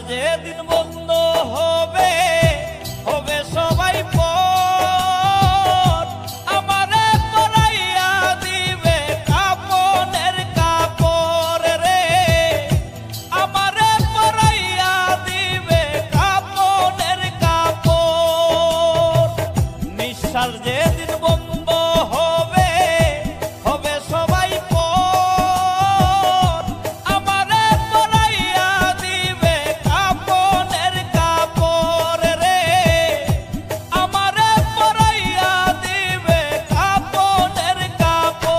যেদিন বন্ধ হবে হবে সবাই পর আমারে পরাইয়া দিবে কাপনের কাপড় রে আমারে পরাইয়া দিবে কাপনের কাপড় নিঃশ্বাস যেদিন বন্ধ হবে হবে সবাই পর আমারে পরাইয়া দিবে কাপনের কাপড় রে আমারে পরাইয়া দিবে কাপনের কাপড়।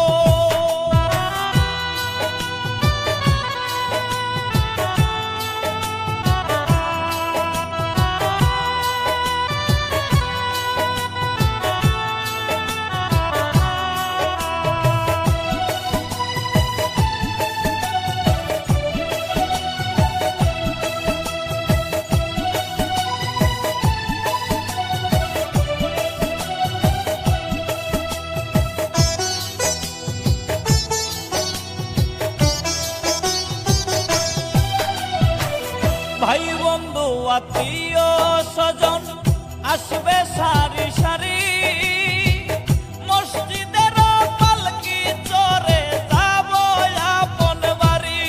ভাই বন্ধু আত্মীয় স্বজন আসবে সারি সারি মসজিদের পালকি চড়ে যাব আপন বাড়ি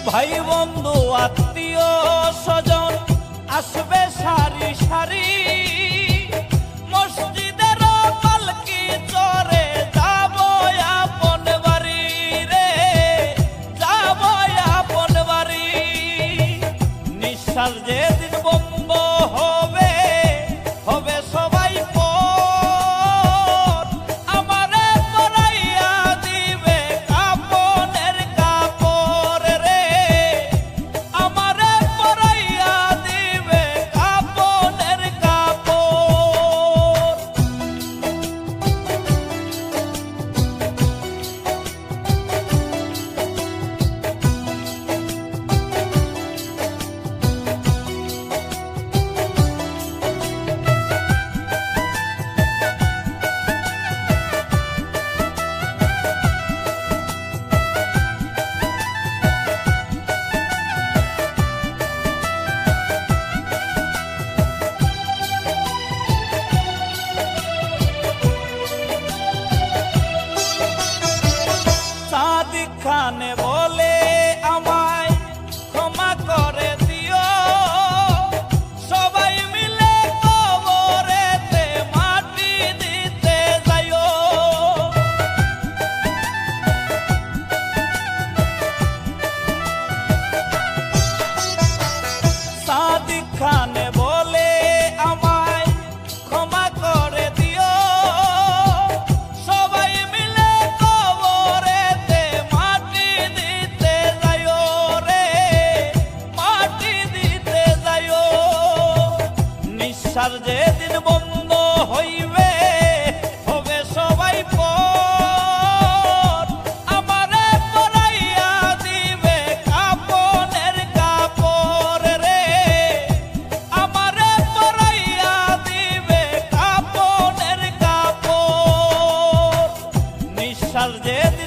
ভাই বন্ধু আত্মীয় স্বজন আসবে সারি সারি মসজিদের পালকি চড়ে যাব আপন বাড়ি রে যাব আপন বাড়ি নিঃশ্বাস যেদিন বন্ধ হবে হবে সবাই পর আমারে পরাইয়া দিবে কাপনের কাপড় রে আমারে পরাইয়া দিবে কাপনের কাপড়। সাদিক খানে বলে আমায় ক্ষমা করে দিও সবাই মিলে কবরেতে মাটি দিতে যাইও সাদিক খানে বলে আমায় ক্ষমা করে দিও সবাই মিলে কবরেতে মাটি দিতে যাইও রে মাটি দিতে যাইও নিঃশ্বাস যেদিন বন্ধ হইবে হবে সবাই পর আমারে পরাইয়া দিবে কাপনের কাপড় রে আমারে পরাইয়া দিবে কাপনের কাপড় নিঃশ্বাস যেদিন